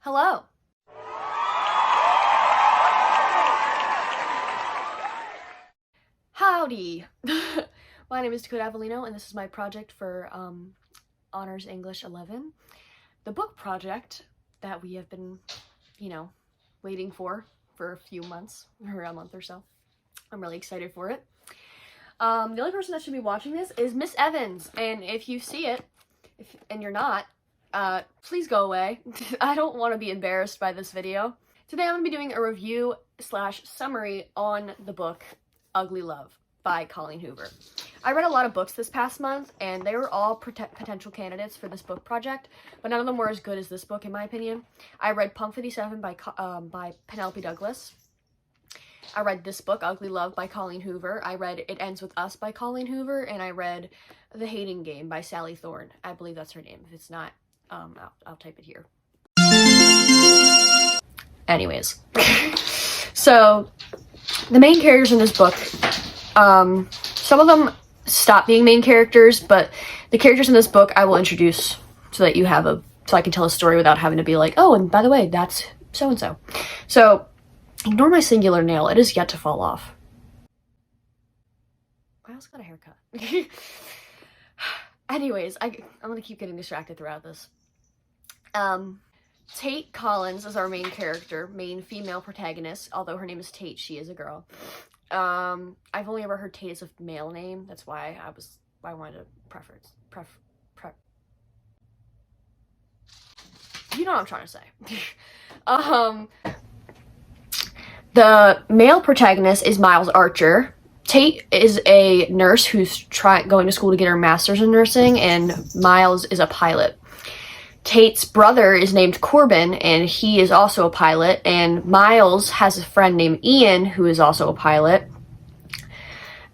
Hello. Howdy. My name is Dakota Avellino, and this is my project for Honors English 11. The book project that we have been, waiting for a few months, or a month or so. I'm really excited for it. The only person that should be watching this is Miss Evans, and if you see it, and you're not, please go away. I don't want to be embarrassed by this video. Today I'm going to be doing a review / summary on the book Ugly Love by Colleen Hoover. I read a lot of books this past month, and they were all potential candidates for this book project, but none of them were as good as this book in my opinion. I read Pump 57 by Penelope Douglas. I read this book, Ugly Love by Colleen Hoover. I read It Ends With Us by Colleen Hoover, and I read The Hating Game by Sally Thorne. I believe that's her name. If it's not, I'll type it here. Anyways, so the main characters in this book, some of them stop being main characters, but the characters in this book I will introduce so that you have so I can tell a story without having to be like, oh, and by the way, that's so-and-so. So, ignore my singular nail. It is yet to fall off. I also got a haircut. Anyways, I'm gonna keep getting distracted throughout this. Tate Collins is our main character, main female protagonist. Although her name is Tate, she is a girl. I've only ever heard Tate as a male name. That's why I wanted to preference. You know what I'm trying to say. The male protagonist is Miles Archer. Tate is a nurse who's going to school to get her master's in nursing, and Miles is a pilot. Tate's brother is named Corbin, and he is also a pilot, and Miles has a friend named Ian, who is also a pilot.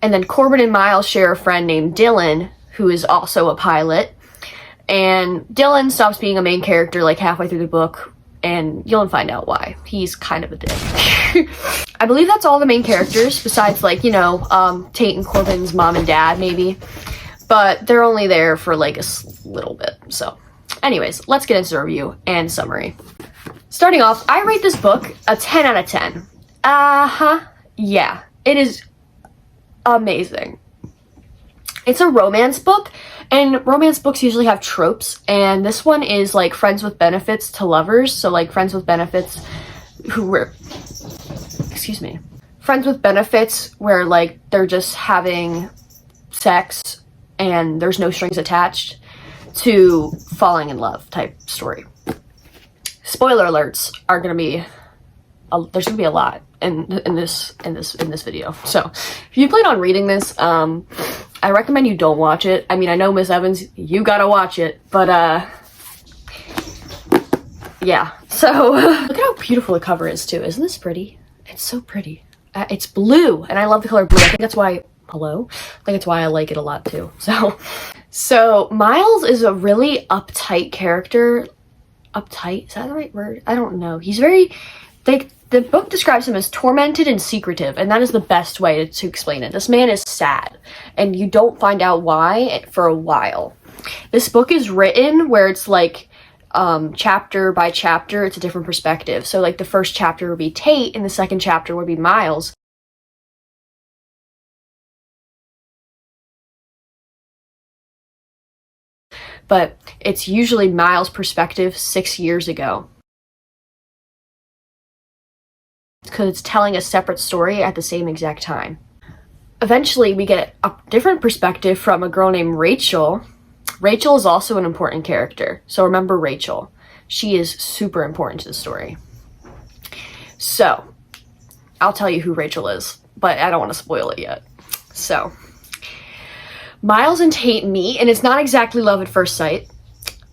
And then Corbin and Miles share a friend named Dylan, who is also a pilot. And Dylan stops being a main character like halfway through the book, and you'll find out why. He's kind of a dick. I believe that's all the main characters, besides like, Tate and Corbin's mom and dad, maybe. But they're only there for like a little bit, so. Anyways, let's get into the review and summary. Starting off, I rate this book a 10 out of 10. Yeah, it is amazing. It's a romance book, and romance books usually have tropes, and this one is like friends with benefits to lovers, so like friends with benefits friends with benefits where like they're just having sex and there's no strings attached, to falling in love type story. Spoiler alerts are gonna be there's gonna be a lot in this video. So if you plan on reading this, I recommend you don't watch it. I mean, I know Miss Evans, you gotta watch it, but yeah. So look at how beautiful the cover is too. Isn't this pretty? It's so pretty. It's blue, and I love the color blue. I think that's why. Hello. I think it's why I like it a lot too. So Miles is a really uptight character. Uptight? Is that the right word? I don't know. He's very, the book describes him as tormented and secretive, and that is the best way to explain it. This man is sad, and you don't find out why for a while. This book is written where it's like chapter by chapter, it's a different perspective. So like the first chapter would be Tate, and the second chapter would be Miles. But it's usually Miles' perspective 6 years ago. Because it's telling a separate story at the same exact time. Eventually, we get a different perspective from a girl named Rachel. Rachel is also an important character, so remember Rachel. She is super important to the story. So, I'll tell you who Rachel is, but I don't want to spoil it yet. So, Miles and Tate meet, and it's not exactly love at first sight,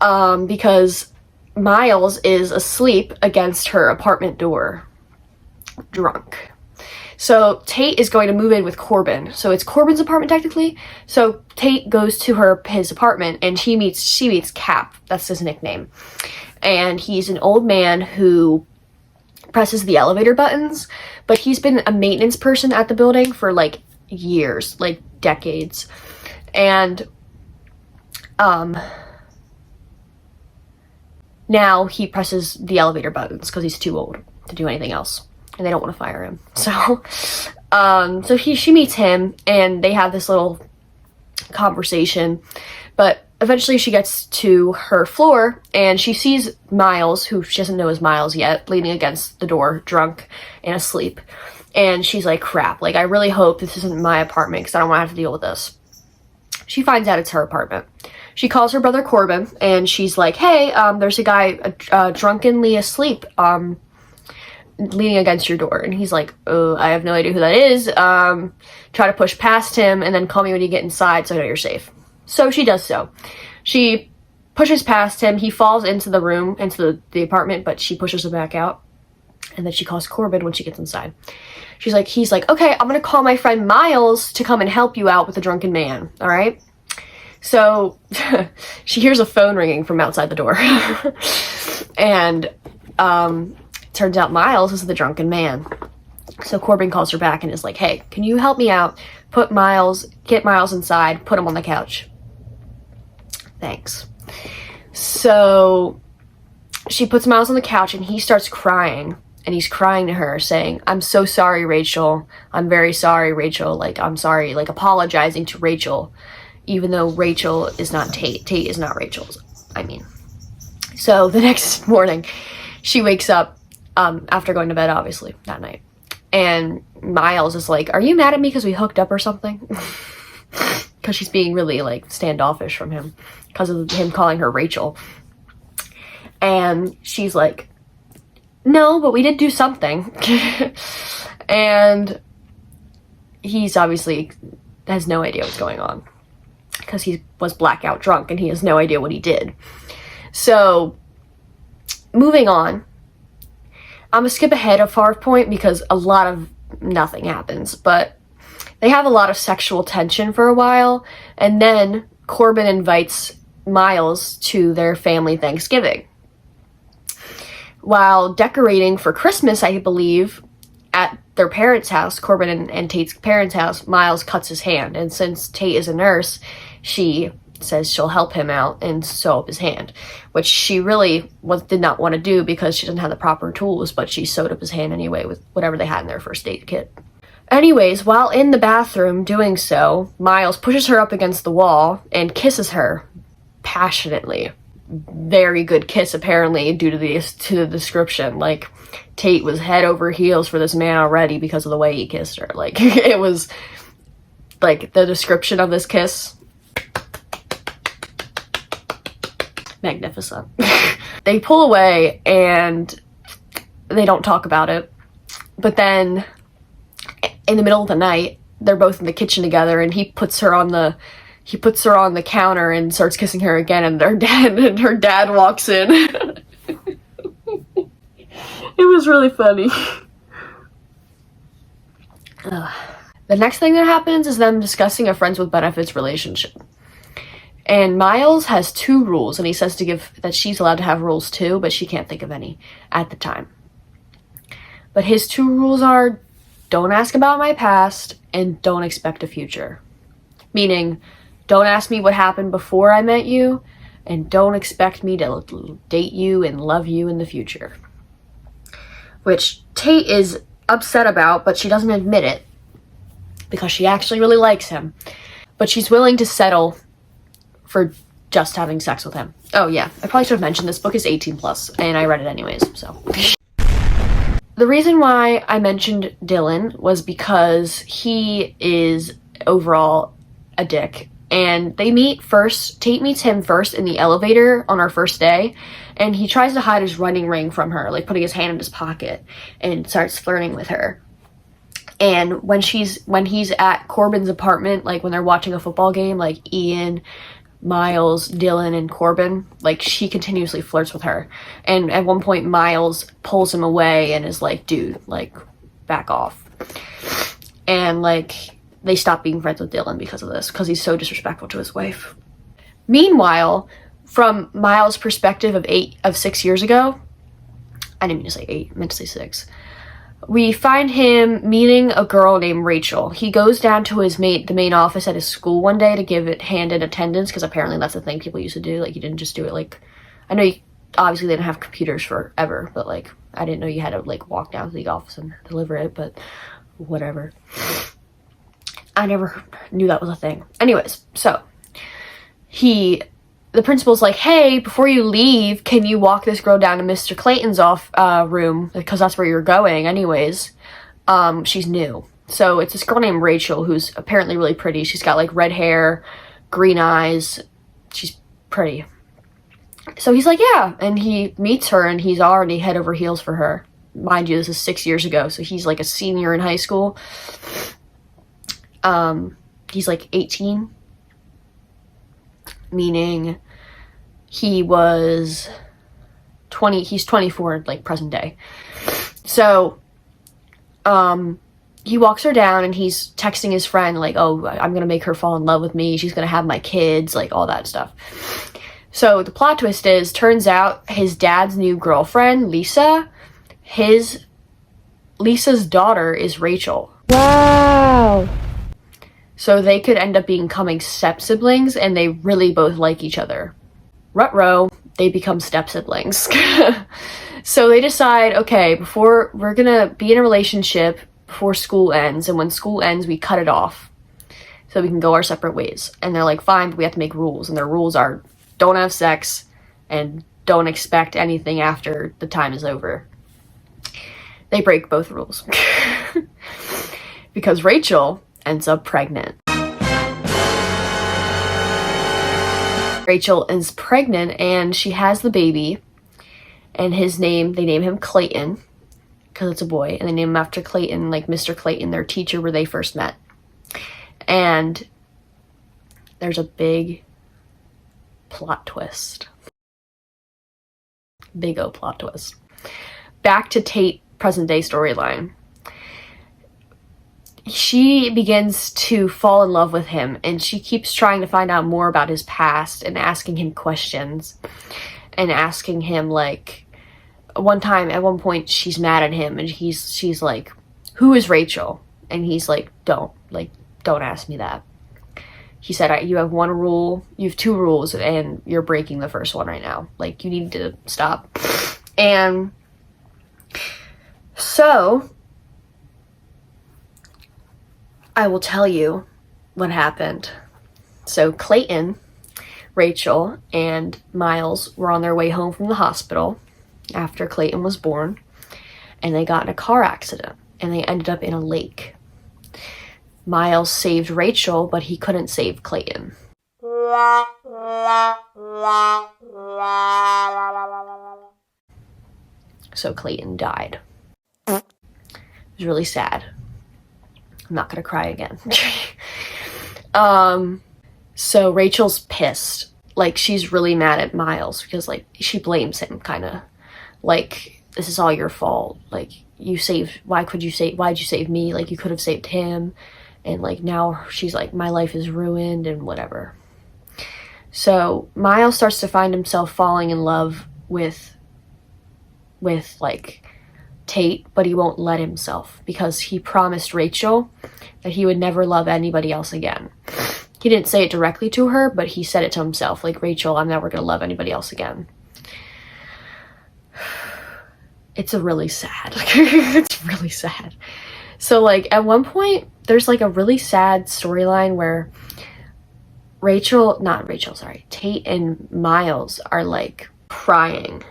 because Miles is asleep against her apartment door, drunk. So Tate is going to move in with Corbin. So it's Corbin's apartment technically. So Tate goes to his apartment, and she meets Cap. That's his nickname. And he's an old man who presses the elevator buttons, but he's been a maintenance person at the building for like years, like decades. And Now he presses the elevator buttons because he's too old to do anything else, and they don't want to fire him. So, she meets him, and they have this little conversation, but eventually she gets to her floor, and she sees Miles, who she doesn't know is Miles yet, leaning against the door, drunk and asleep. And she's like, crap, like, I really hope this isn't my apartment because I don't want to have to deal with this. She finds out it's her apartment. She calls her brother Corbin, and she's like, hey, there's a guy drunkenly asleep leaning against your door. And he's like, oh, I have no idea who that is. Try to push past him and then call me when you get inside so I know you're safe. So she does so. She pushes past him. He falls into the room, into the apartment, but she pushes him back out. And then she calls Corbin when she gets inside. He's like, okay, I'm going to call my friend Miles to come and help you out with the drunken man. All right. So she hears a phone ringing from outside the door. And turns out Miles is the drunken man. So Corbin calls her back and is like, hey, can you help me out? Get Miles inside, put him on the couch. Thanks. So she puts Miles on the couch, and he starts crying. And he's crying to her, saying, I'm so sorry, Rachel. I'm very sorry, Rachel. Like, I'm sorry. Like, apologizing to Rachel, even though Rachel is not Tate. Tate is not Rachel's. So the next morning, she wakes up after going to bed, obviously, that night. And Miles is like, are you mad at me because we hooked up or something? Because she's being really, like, standoffish from him because of him calling her Rachel. And she's like, no, but we did do something. And he's obviously has no idea what's going on because he was blackout drunk and he has no idea what he did. So, moving on, I'm gonna skip ahead a far point because a lot of nothing happens, but they have a lot of sexual tension for a while, and then Corbin invites Miles to their family Thanksgiving. While decorating for Christmas, I believe, at their parents' house, Corbin and Tate's parents' house, Miles cuts his hand. And since Tate is a nurse, she says she'll help him out and sew up his hand, which she really did not want to do because she doesn't have the proper tools, but she sewed up his hand anyway with whatever they had in their first aid kit. Anyways, while in the bathroom doing so, Miles pushes her up against the wall and kisses her passionately. Very good kiss, apparently, due to the description. Like, Tate was head over heels for this man already because of the way he kissed her. Like, it was, like, the description of this kiss, magnificent. They pull away, and they don't talk about it. But then, in the middle of the night, they're both in the kitchen together, and he puts her on the counter and starts kissing her again, and her dad walks in. It was really funny. The next thing that happens is them discussing a friends with benefits relationship. And Miles has 2 rules, and he says that she's allowed to have rules too, but she can't think of any at the time. But his 2 rules are, don't ask about my past, and don't expect a future. Meaning, don't ask me what happened before I met you, and don't expect me to date you and love you in the future. Which Tate is upset about, but she doesn't admit it, because she actually really likes him. But she's willing to settle for just having sex with him. Oh yeah, I probably should have mentioned this book is 18+, and I read it anyways, so. The reason why I mentioned Dylan was because he is overall a dick. And they meet first, Tate meets him first in the elevator on our first day, and he tries to hide his running ring from her, like putting his hand in his pocket, and starts flirting with her. And when he's at Corbin's apartment, like when they're watching a football game, like Ian, Miles, Dylan, and Corbin, like she continuously flirts with her. And at one point Miles pulls him away and is like, dude, like, back off. And like, they stop being friends with Dylan because of this, because he's so disrespectful to his wife. Meanwhile, from Miles' perspective of 6 years ago, I didn't mean to say 8, I meant to say 6. We find him meeting a girl named Rachel. He goes down to the main office at his school one day to hand in attendance, because apparently that's the thing people used to do. Like, you didn't just do it like, I know obviously they didn't have computers forever, but like I didn't know you had to like walk down to the office and deliver it, but whatever. I never knew that was a thing. Anyways, so the principal's like, hey, before you leave, can you walk this girl down to Mr. Clayton's room, because that's where you're going anyways. She's new. So it's this girl named Rachel who's apparently really pretty. She's got like red hair, green eyes. She's pretty. So he's like, yeah, and he meets her and he's already head over heels for her. Mind you, this is 6 years ago, so he's like a senior in high school. He's like 18, meaning he was 20, he's 24 like present day. So he walks her down and he's texting his friend like, oh, I'm gonna make her fall in love with me, she's gonna have my kids, like all that stuff. So the plot twist is, turns out his dad's new girlfriend, Lisa's daughter is Rachel. Wow. So they could end up becoming step-siblings, and they really both like each other. Ruh-roh, they become step-siblings. So they decide, okay, before we're gonna be in a relationship before school ends, and when school ends, we cut it off so we can go our separate ways. And they're like, fine, but we have to make rules. And their rules are, don't have sex and don't expect anything after the time is over. They break both rules. Because Rachel ends up pregnant. Rachel is pregnant and she has the baby, and they name him Clayton because it's a boy, and they name him after Clayton, like Mr. Clayton, their teacher where they first met. And there's a big plot twist. Big O plot twist. Back to Tate present day storyline. She begins to fall in love with him, and she keeps trying to find out more about his past and asking him questions and asking him, like, at one point she's mad at him and she's like, who is Rachel? And he's like, don't ask me that. He said, you have one rule, you have two rules, and you're breaking the first one right now. Like, you need to stop. And so I will tell you what happened. So Clayton, Rachel, and Miles were on their way home from the hospital after Clayton was born, and they got in a car accident, and they ended up in a lake. Miles saved Rachel, but he couldn't save Clayton. So Clayton died. It was really sad. I'm not gonna cry again. So Rachel's pissed. Like, she's really mad at Miles because, like, she blames him, kind of. Like, this is all your fault. Like, why'd you save me? Like, you could have saved him. And, like, now she's like, my life is ruined and whatever. So Miles starts to find himself falling in love with like, Tate, but he won't let himself because he promised Rachel that he would never love anybody else again. He didn't say it directly to her, but he said it to himself, like, Rachel, I'm never gonna love anybody else again. It's really sad. It's really sad. So, like, at one point, there's, like, a really sad storyline where Tate and Miles are, like, crying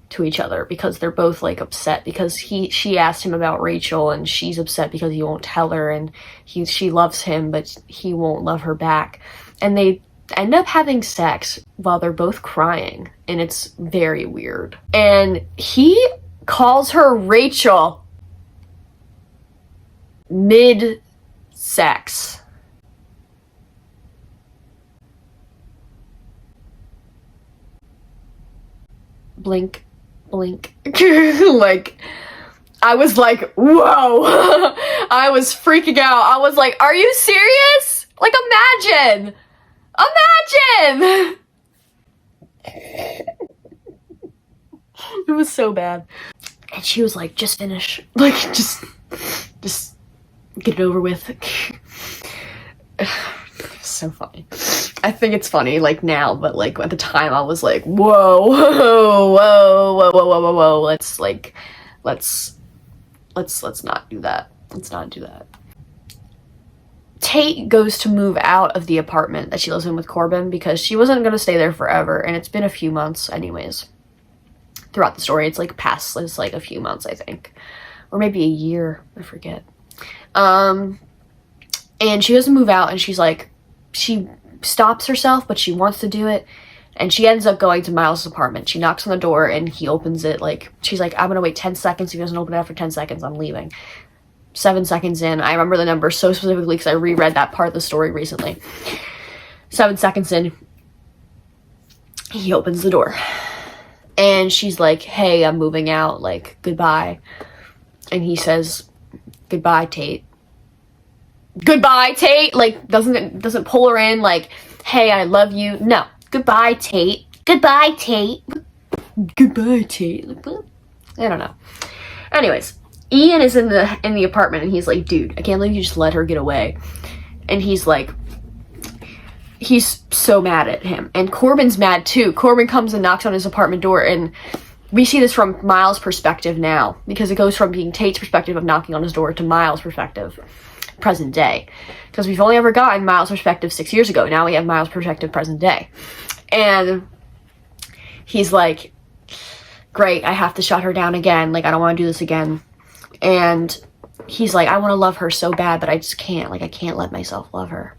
to each other because they're both, like, upset because she asked him about Rachel, and she's upset because he won't tell her, and she loves him, but he won't love her back. And they end up having sex while they're both crying, and it's very weird. And he calls her Rachel mid-sex. Blink, blink. Like, I was like, whoa. I was freaking out. I was like, are you serious? Like, imagine. It was so bad. And she was like, just finish. Like, just get it over with. So funny. I think it's funny like now, but like at the time I was like, whoa, whoa, whoa, whoa, whoa, whoa, whoa. Let's not do that. Let's not do that. Tate goes to move out of the apartment that she lives in with Corbin because she wasn't going to stay there forever, and it's been a few months anyways. Throughout the story, it's like past, it's like a few months, I think. Or maybe a year, I forget. And she goes to move out, and she's like, she stops herself, but she wants to do it. And she ends up going to Miles' apartment. She knocks on the door, and he opens it. Like, she's like, I'm gonna wait 10 seconds. If he doesn't open it after 10 seconds, I'm leaving. 7 seconds in. I remember the number so specifically because I reread that part of the story recently. 7 seconds in, he opens the door. And she's like, hey, I'm moving out. Like, goodbye. And he says, goodbye, Tate. Goodbye, Tate. Like, doesn't pull her in like, hey, I love you. No. Goodbye, Tate. Goodbye, Tate. Goodbye, Tate. Like, what? I don't know. Anyways, Ian is in the apartment, and he's like, dude, I can't believe you just let her get away. And he's like, he's so mad at him. And Corbin's mad too. Corbin comes and knocks on his apartment door, and we see this from Miles' perspective now, because it goes from being Tate's perspective of knocking on his door to Miles' perspective, present day. Because we've only ever gotten Miles' perspective 6 years ago. Now we have Miles' perspective present day. And he's like, great, I have to shut her down again. Like, I don't want to do this again. And he's like, I want to love her so bad, but I just can't. Like, I can't let myself love her.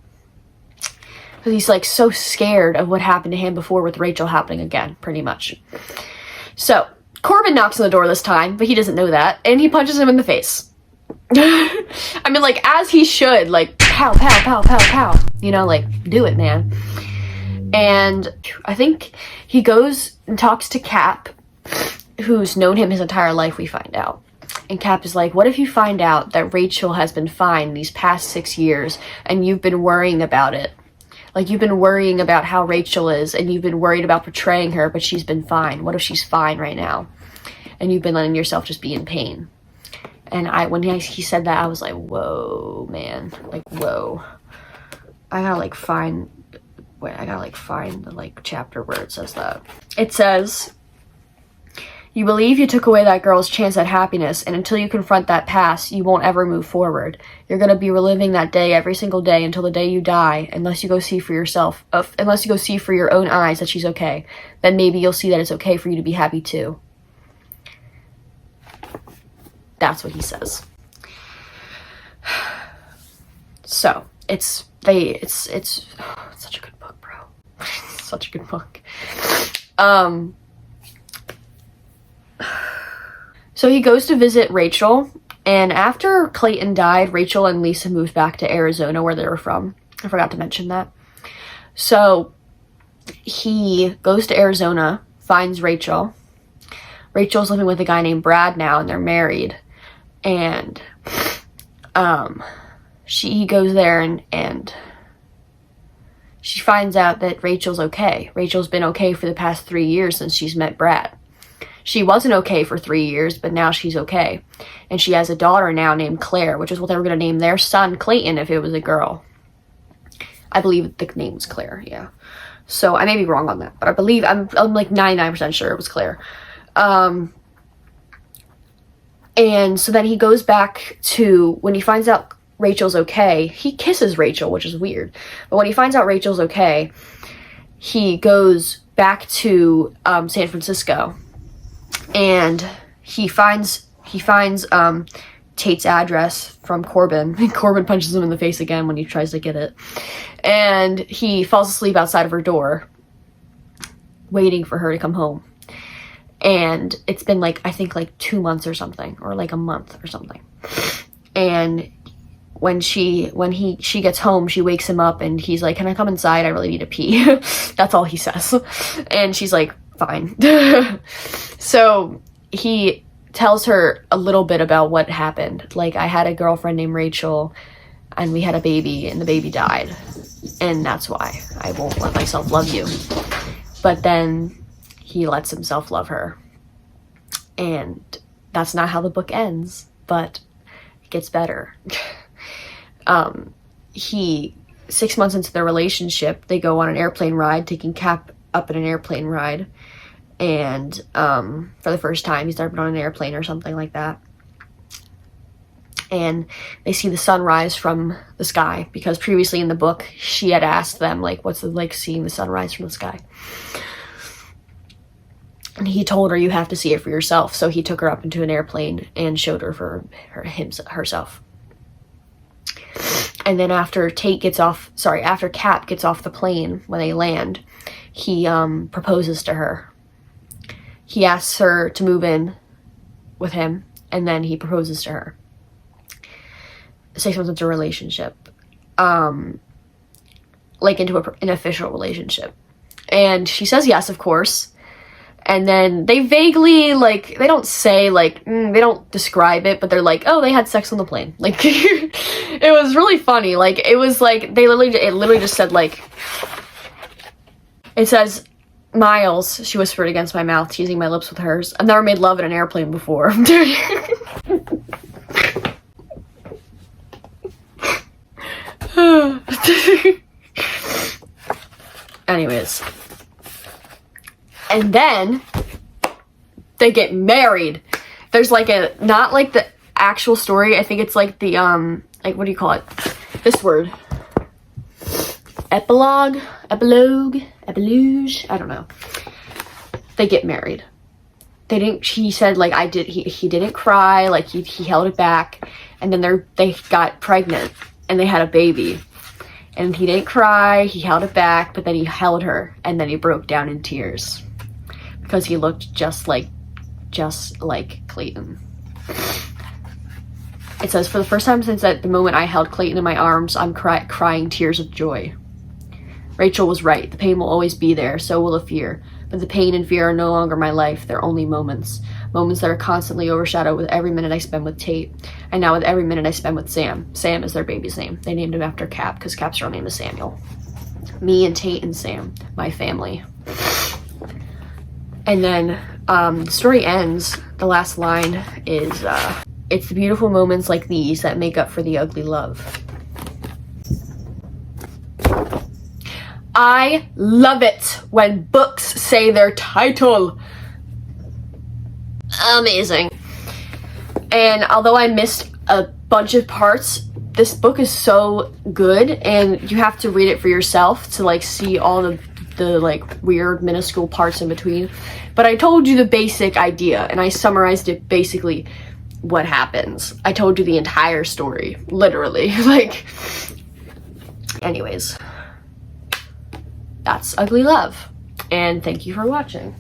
Because he's like so scared of what happened to him before with Rachel happening again, pretty much. So Corbin knocks on the door this time, but he doesn't know that, and he punches him in the face. I mean, like, as he should, like, pow, pow, pow, pow, pow. You know, like, do it, man. And I think he goes and talks to Cap, who's known him his entire life, we find out. And Cap is like, what if you find out that Rachel has been fine these past 6 years, and you've been worrying about it? Like, you've been worrying about how Rachel is, and you've been worried about betraying her, but she's been fine. What if she's fine right now? And you've been letting yourself just be in pain. And when he said that, I was like, whoa, man. Like, whoa. I gotta find the, like, chapter where it says that. It says, you believe you took away that girl's chance at happiness, and until you confront that past, you won't ever move forward. You're gonna be reliving that day every single day until the day you die, unless you go see for yourself, unless you go see for your own eyes that she's okay. Then maybe you'll see that it's okay for you to be happy too. That's what he says. So, it's such a good book, bro. Such a good book. So he goes to visit Rachel, and after Clayton died, Rachel and Lisa moved back to Arizona, where they were from. I forgot to mention that. So he goes to Arizona, finds Rachel. Rachel's living with a guy named Brad now, and they're married. And he goes there, and she finds out that Rachel's okay. Rachel's been okay for the past 3 years since she's met Brad. She wasn't okay for 3 years, but now she's okay. And she has a daughter now named Claire, which is what they were going to name their son Clayton if it was a girl. I believe the name was Claire, yeah. So I may be wrong on that, but I believe, I'm like 99% sure it was Claire. And so then he goes back to, when he finds out Rachel's okay, he kisses Rachel, which is weird. But when he finds out Rachel's okay, he goes back to San Francisco. And he finds Tate's address from Corbin. And Corbin punches him in the face again when he tries to get it. And he falls asleep outside of her door, waiting for her to come home. And it's been I think 2 months or something, or like a month or something. And when she gets home, she wakes him up, and he's like, can I come inside? I really need to pee. That's all he says. And she's like, fine. So he tells her a little bit about what happened. Like, I had a girlfriend named Rachel, and we had a baby, and the baby died. And that's why I won't let myself love you. But then he lets himself love her. And that's not how the book ends, but it gets better. He 6 months into their relationship, they go on an airplane ride, taking Cap up in an airplane ride. And for the first time, he's never been on an airplane or something like that. And they see the sunrise from the sky, because previously in the book, she had asked them, like, what's it like seeing the sunrise from the sky? And he told her, you have to see it for yourself. So he took her up into an airplane and showed her for herself. And then after Cap gets off the plane, when they land, he proposes to her. He asks her to move in with him, and then he proposes to her. 6 months into a relationship. Like into an official relationship. And she says yes, of course. And then they vaguely, like, they don't say, like, they don't describe it, but they're like, oh, they had sex on the plane. Like, it was really funny. Like, it was like, it literally just said, like, it says, Miles, she whispered against my mouth, teasing my lips with hers. I've never made love in an airplane before. Anyways. And then they get married. There's like not like the actual story. I think it's like the, like, what do you call it? This word. Epilogue? Epilogue? Epilogue? I don't know. They get married. He said, like, he didn't cry, like, he held it back. And then they got pregnant and they had a baby. And he didn't cry, he held it back, but then he held her, and then he broke down in tears. Because he looked just like Clayton. It says, for the first time since the moment I held Clayton in my arms, I'm crying tears of joy. Rachel was right. The pain will always be there, so will the fear. But the pain and fear are no longer my life. They're only moments. Moments that are constantly overshadowed with every minute I spend with Tate. And now with every minute I spend with Sam. Sam is their baby's name. They named him after Cap, because Cap's real name is Samuel. Me and Tate and Sam. My family. And then the story ends. The last line is, it's the beautiful moments like these that make up for the ugly love. I love it when books say their title. Amazing. And although I missed a bunch of parts, this book is so good, and you have to read it for yourself to, like, see all the like weird minuscule parts in between. But I told you the basic idea, and I summarized it basically what happens. I told you the entire story, literally. Like, anyways, that's Ugly Love, and thank you for watching.